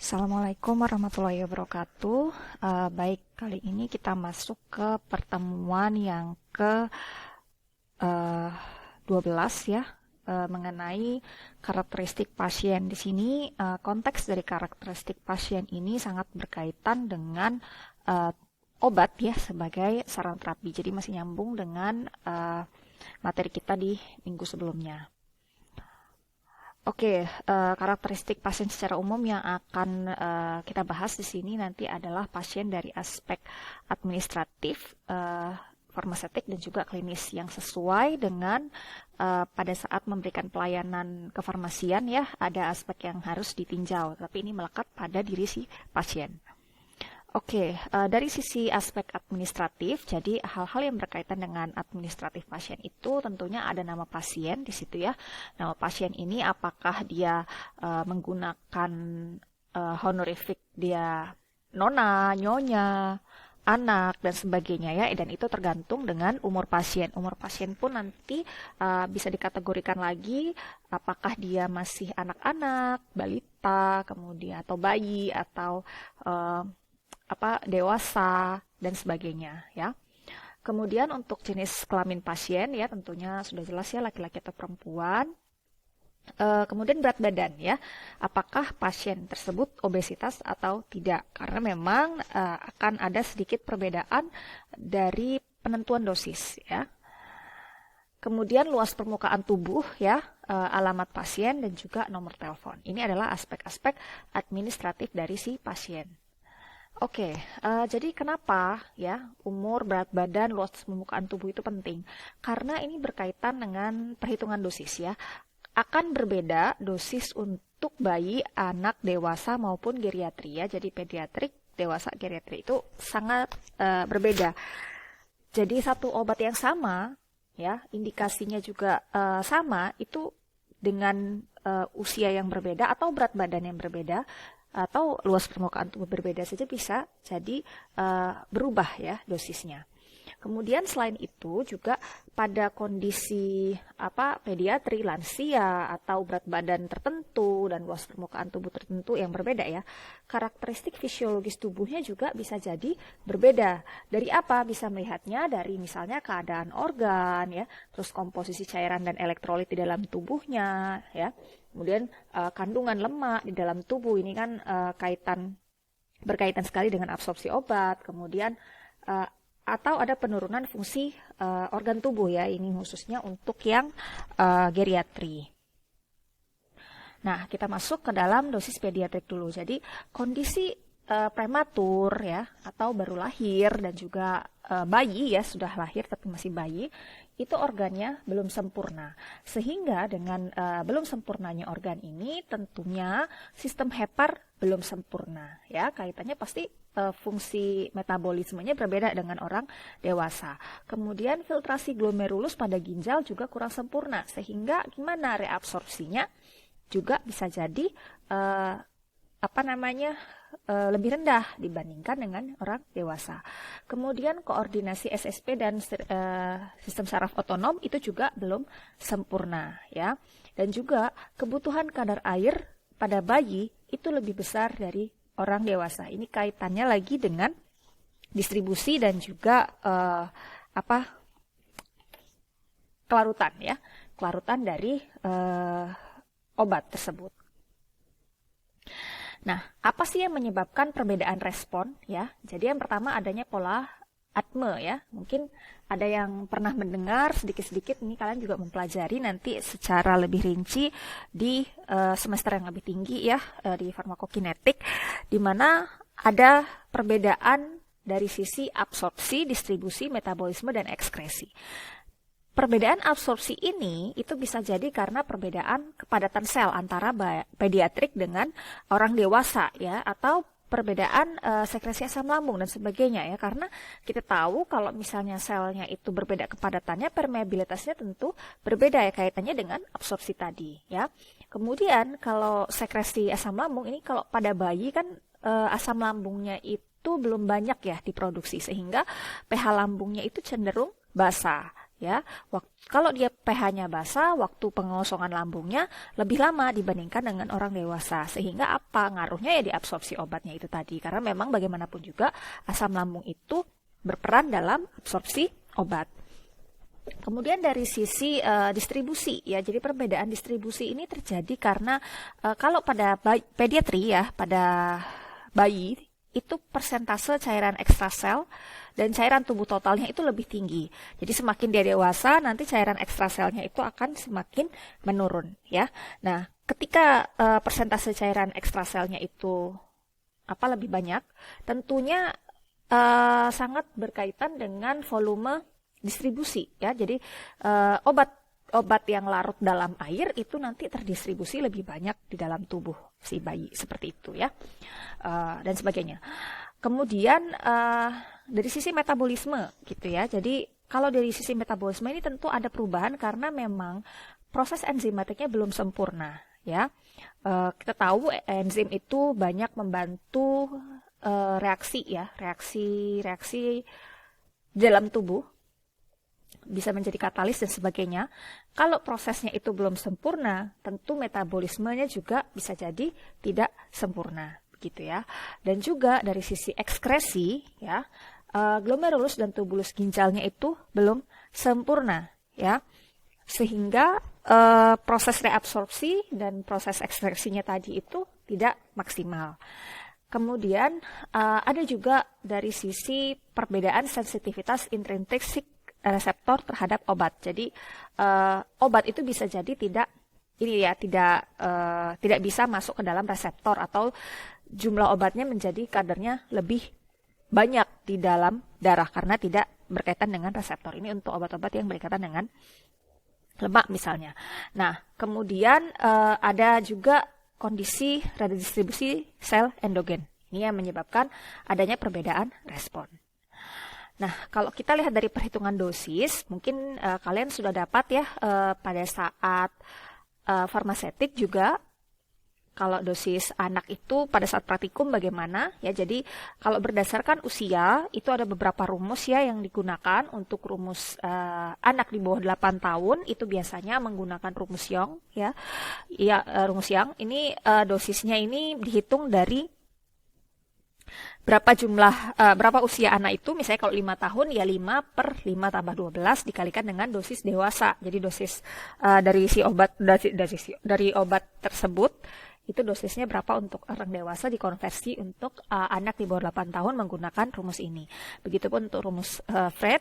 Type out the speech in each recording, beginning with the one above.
Assalamualaikum warahmatullahi wabarakatuh. Baik, kali ini kita masuk ke pertemuan yang ke 12 ya, mengenai karakteristik pasien. Di sini konteks dari karakteristik pasien ini sangat berkaitan dengan obat ya sebagai saran terapi. Jadi masih nyambung dengan materi kita di minggu sebelumnya. Oke, karakteristik pasien secara umum yang akan kita bahas di sini nanti adalah pasien dari aspek administratif, farmaseutik dan juga klinis yang sesuai dengan pada saat memberikan pelayanan kefarmasian ya, ada aspek yang harus ditinjau, tapi ini melekat pada diri si pasien. Oke, dari sisi aspek administratif, jadi hal-hal yang berkaitan dengan administratif pasien itu tentunya ada nama pasien di situ ya. Nama pasien ini apakah dia menggunakan honorific dia nona, nyonya, anak dan sebagainya ya. Dan itu tergantung dengan umur pasien. Umur pasien pun nanti bisa dikategorikan lagi apakah dia masih anak-anak, balita, kemudian atau bayi atau dewasa dan sebagainya ya. Kemudian untuk jenis kelamin pasien ya tentunya sudah jelas ya, laki-laki atau perempuan. Kemudian berat badan ya, apakah pasien tersebut obesitas atau tidak, karena memang akan ada sedikit perbedaan dari penentuan dosis ya. Kemudian luas permukaan tubuh ya, alamat pasien dan juga nomor telepon. Ini adalah aspek-aspek administratif dari si pasien. Oke, jadi kenapa ya umur, berat badan, luas permukaan tubuh itu penting? Karena ini berkaitan dengan perhitungan dosis ya. Akan berbeda dosis untuk bayi, anak, dewasa maupun geriatri ya. Jadi pediatrik, dewasa, geriatri itu sangat berbeda. Jadi satu obat yang sama ya, indikasinya juga sama, itu dengan usia yang berbeda atau berat badan yang berbeda atau luas permukaan tubuh berbeda saja bisa jadi berubah ya dosisnya. Kemudian selain itu juga pada kondisi pediatri, lansia atau berat badan tertentu dan luas permukaan tubuh tertentu yang berbeda ya, karakteristik fisiologis tubuhnya juga bisa jadi berbeda. Dari apa? Bisa melihatnya dari misalnya keadaan organ ya, terus komposisi cairan dan elektrolit di dalam tubuhnya ya. Kemudian kandungan lemak di dalam tubuh ini kan berkaitan sekali dengan absorpsi obat. Kemudian atau ada penurunan fungsi organ tubuh ya, ini khususnya untuk yang geriatri. Nah, kita masuk ke dalam dosis pediatrik dulu. Jadi kondisi prematur ya atau baru lahir dan juga bayi ya, sudah lahir tapi masih bayi, itu organnya belum sempurna. Sehingga dengan belum sempurnanya organ ini tentunya sistem hepar belum sempurna ya. Kaitannya pasti fungsi metabolismenya berbeda dengan orang dewasa. Kemudian filtrasi glomerulus pada ginjal juga kurang sempurna, sehingga gimana reabsorpsinya juga bisa jadi lebih rendah dibandingkan dengan orang dewasa. Kemudian koordinasi SSP dan sistem saraf otonom itu juga belum sempurna ya. Dan juga kebutuhan kadar air pada bayi itu lebih besar dari orang dewasa. Ini kaitannya lagi dengan distribusi dan juga kelarutan ya. Kelarutan dari obat tersebut. Nah, apa sih yang menyebabkan perbedaan respon ya? Jadi yang pertama adanya pola ADME ya. Mungkin ada yang pernah mendengar sedikit-sedikit, ini kalian juga mempelajari nanti secara lebih rinci di semester yang lebih tinggi ya, di farmakokinetik, di mana ada perbedaan dari sisi absorpsi, distribusi, metabolisme, dan ekskresi. Perbedaan absorpsi ini itu bisa jadi karena perbedaan kepadatan sel antara pediatrik dengan orang dewasa ya, atau perbedaan sekresi asam lambung dan sebagainya ya, karena kita tahu kalau misalnya selnya itu berbeda kepadatannya, permeabilitasnya tentu berbeda ya, kaitannya dengan absorpsi tadi ya. Kemudian kalau sekresi asam lambung ini, kalau pada bayi kan asam lambungnya itu belum banyak ya diproduksi, sehingga pH lambungnya itu cenderung basah ya. Kalau dia pH-nya basah, waktu pengosongan lambungnya lebih lama dibandingkan dengan orang dewasa. Sehingga apa? Ngaruhnya ya di absorpsi obatnya itu tadi. Karena memang bagaimanapun juga asam lambung itu berperan dalam absorpsi obat. Kemudian dari sisi distribusi ya, jadi perbedaan distribusi ini terjadi karena kalau pada pediatri ya, pada bayi itu persentase cairan ekstrasel dan cairan tubuh totalnya itu lebih tinggi. Jadi semakin dia dewasa, nanti cairan ekstraselnya itu akan semakin menurun ya. Nah, ketika persentase cairan ekstraselnya itu lebih banyak, tentunya sangat berkaitan dengan volume distribusi ya. Jadi obat yang larut dalam air itu nanti terdistribusi lebih banyak di dalam tubuh si bayi seperti itu ya, dan sebagainya. Kemudian dari sisi metabolisme gitu ya. Jadi kalau dari sisi metabolisme ini tentu ada perubahan karena memang proses enzimatiknya belum sempurna ya. Kita tahu enzim itu banyak membantu reaksi dalam tubuh, bisa menjadi katalis dan sebagainya. Kalau prosesnya itu belum sempurna, tentu metabolismenya juga bisa jadi tidak sempurna, begitu ya. Dan juga dari sisi ekskresi ya, glomerulus dan tubulus ginjalnya itu belum sempurna ya. Sehingga proses reabsorpsi dan proses ekskresinya tadi itu tidak maksimal. Kemudian ada juga dari sisi perbedaan sensitivitas intrinsik reseptor terhadap obat. Jadi obat itu bisa jadi tidak bisa masuk ke dalam reseptor atau jumlah obatnya menjadi kadarnya lebih banyak di dalam darah karena tidak berkaitan dengan reseptor. Ini untuk obat-obat yang berkaitan dengan lemak misalnya. Nah, kemudian ada juga kondisi redistribusi sel endogen. Ini yang menyebabkan adanya perbedaan respon. Nah, kalau kita lihat dari perhitungan dosis, mungkin kalian sudah dapat ya pada saat farmasetik juga, kalau dosis anak itu pada saat praktikum bagaimana ya. Jadi kalau berdasarkan usia itu ada beberapa rumus ya yang digunakan. Untuk rumus anak di bawah 8 tahun itu biasanya menggunakan rumus Young ya. Rumus Young ini dosisnya ini dihitung dari berapa usia anak itu. Misalnya kalau 5 tahun ya 5/5 tambah 12 dikalikan dengan dosis dewasa. Jadi dosis dari obat tersebut itu dosisnya berapa untuk orang dewasa dikonversi untuk anak di bawah 8 tahun menggunakan rumus ini. Begitupun untuk rumus Fred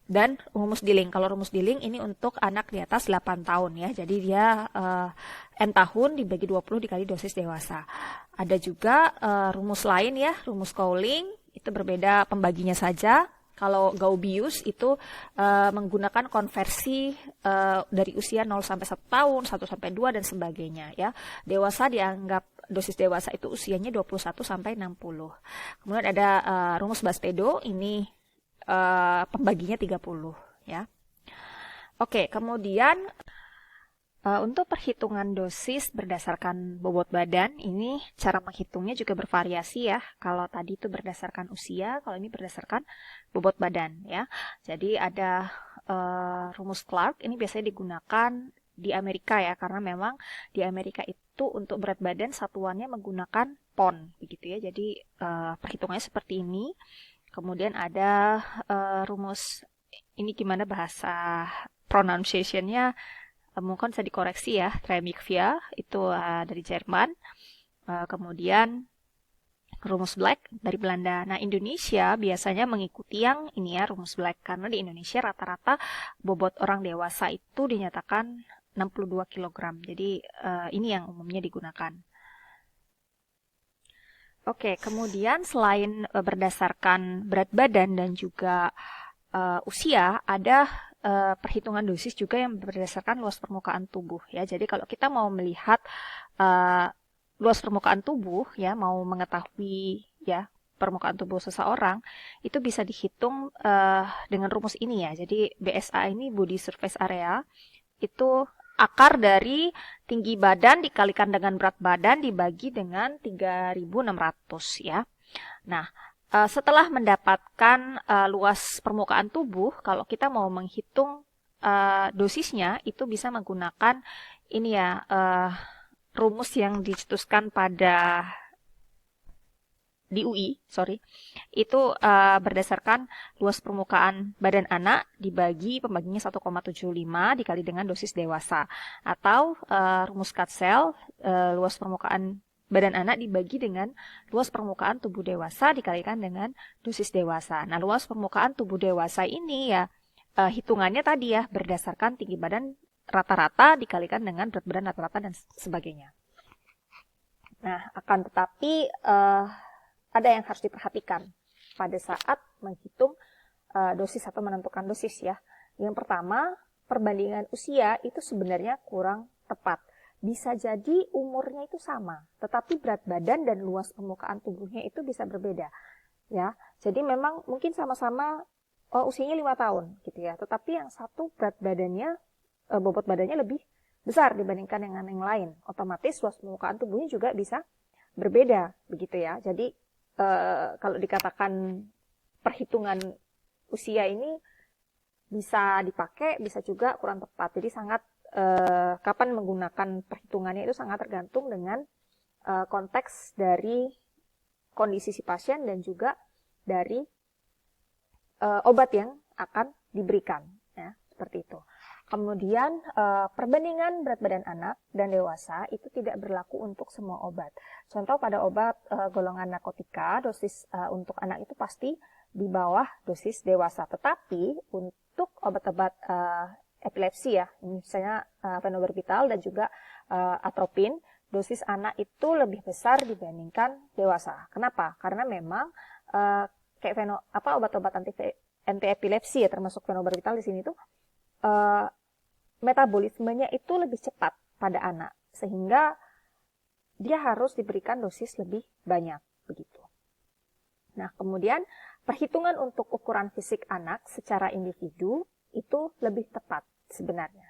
dan rumus Dilling. Kalau rumus Dilling ini untuk anak di atas 8 tahun ya. Jadi dia N tahun dibagi 20 dikali dosis dewasa. Ada juga rumus lain ya, rumus Cowling. Itu berbeda pembaginya saja. Kalau Gaubius itu menggunakan konversi dari usia 0 sampai 1 tahun, 1 sampai 2 dan sebagainya ya. Dewasa dianggap dosis dewasa itu usianya 21 sampai 60. Kemudian ada rumus Bastedo, ini pembaginya 30 ya. Oke, kemudian untuk perhitungan dosis berdasarkan bobot badan, ini cara menghitungnya juga bervariasi ya. Kalau tadi itu berdasarkan usia, kalau ini berdasarkan bobot badan ya. Jadi ada rumus Clark, ini biasanya digunakan di Amerika ya, karena memang di Amerika itu untuk berat badan satuannya menggunakan pound begitu ya. Jadi perhitungannya seperti ini. Kemudian ada rumus, ini gimana bahasa pronunciation-nya, mungkin bisa dikoreksi ya, Tremikvia itu dari Jerman. Kemudian rumus Black dari Belanda. Nah, Indonesia biasanya mengikuti yang ini ya, rumus Black, karena di Indonesia rata-rata bobot orang dewasa itu dinyatakan 62 kg. Jadi ini yang umumnya digunakan. Oke, kemudian selain berdasarkan berat badan dan juga usia, ada perhitungan dosis juga yang berdasarkan luas permukaan tubuh ya. Jadi kalau kita mau melihat luas permukaan tubuh ya, mau mengetahui ya permukaan tubuh seseorang, itu bisa dihitung dengan rumus ini ya. Jadi BSA ini body surface area, itu akar dari tinggi badan dikalikan dengan berat badan dibagi dengan 3.600 ya. Nah, setelah mendapatkan luas permukaan tubuh, kalau kita mau menghitung dosisnya itu bisa menggunakan ini ya, rumus yang dicetuskan pada di UI, sorry, itu berdasarkan luas permukaan badan anak dibagi pembaginya 1,75 dikali dengan dosis dewasa. Atau rumus Katsel, luas permukaan badan anak dibagi dengan luas permukaan tubuh dewasa dikalikan dengan dosis dewasa. Nah, luas permukaan tubuh dewasa ini ya hitungannya tadi ya berdasarkan tinggi badan rata-rata dikalikan dengan berat badan rata-rata dan sebagainya. Nah, akan tetapi ada yang harus diperhatikan pada saat menghitung dosis atau menentukan dosis ya. Yang pertama, perbandingan usia itu sebenarnya kurang tepat. Bisa jadi umurnya itu sama, tetapi berat badan dan luas permukaan tubuhnya itu bisa berbeda. Ya, jadi memang mungkin sama-sama usianya 5 tahun gitu ya, tetapi yang satu berat badannya, bobot badannya lebih besar dibandingkan dengan yang lain. Otomatis luas permukaan tubuhnya juga bisa berbeda begitu ya. Jadi kalau dikatakan perhitungan usia ini bisa dipakai, bisa juga kurang tepat. Jadi sangat kapan menggunakan perhitungannya itu sangat tergantung dengan konteks dari kondisi si pasien dan juga dari obat yang akan diberikan, ya, seperti itu. Kemudian perbandingan berat badan anak dan dewasa itu tidak berlaku untuk semua obat. Contoh pada obat golongan narkotika, dosis untuk anak itu pasti di bawah dosis dewasa. Tetapi untuk obat-obat epilepsi ya, misalnya fenobarbital dan juga atropin, dosis anak itu lebih besar dibandingkan dewasa. Kenapa? Karena memang kayak obat-obat anti epilepsi ya, termasuk fenobarbital di sini tuh metabolismenya itu lebih cepat pada anak, sehingga dia harus diberikan dosis lebih banyak begitu. Nah, kemudian perhitungan untuk ukuran fisik anak secara individu itu lebih tepat sebenarnya.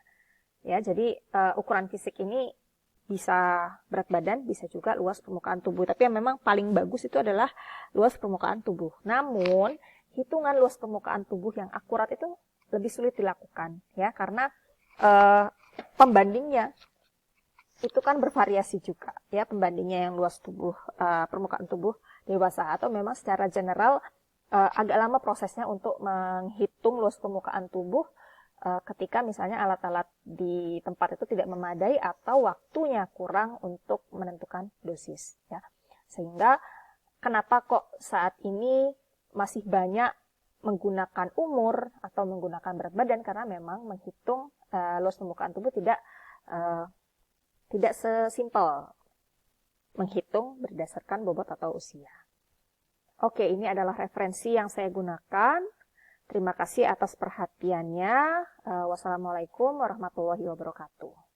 Ya, jadi ukuran fisik ini bisa berat badan, bisa juga luas permukaan tubuh. Tapi yang memang paling bagus itu adalah luas permukaan tubuh. Namun, hitungan luas permukaan tubuh yang akurat itu lebih sulit dilakukan, ya, karena pembandingnya itu kan bervariasi juga, ya, pembandingnya yang luas tubuh, permukaan tubuh dewasa, atau memang secara general agak lama prosesnya untuk menghitung luas permukaan tubuh ketika misalnya alat-alat di tempat itu tidak memadai atau waktunya kurang untuk menentukan dosis, ya. Sehingga kenapa kok saat ini masih banyak menggunakan umur atau menggunakan berat badan, karena memang menghitung luas permukaan tubuh tidak sesimpel menghitung berdasarkan bobot atau usia. Oke, ini adalah referensi yang saya gunakan. Terima kasih atas perhatiannya. Wassalamualaikum warahmatullahi wabarakatuh.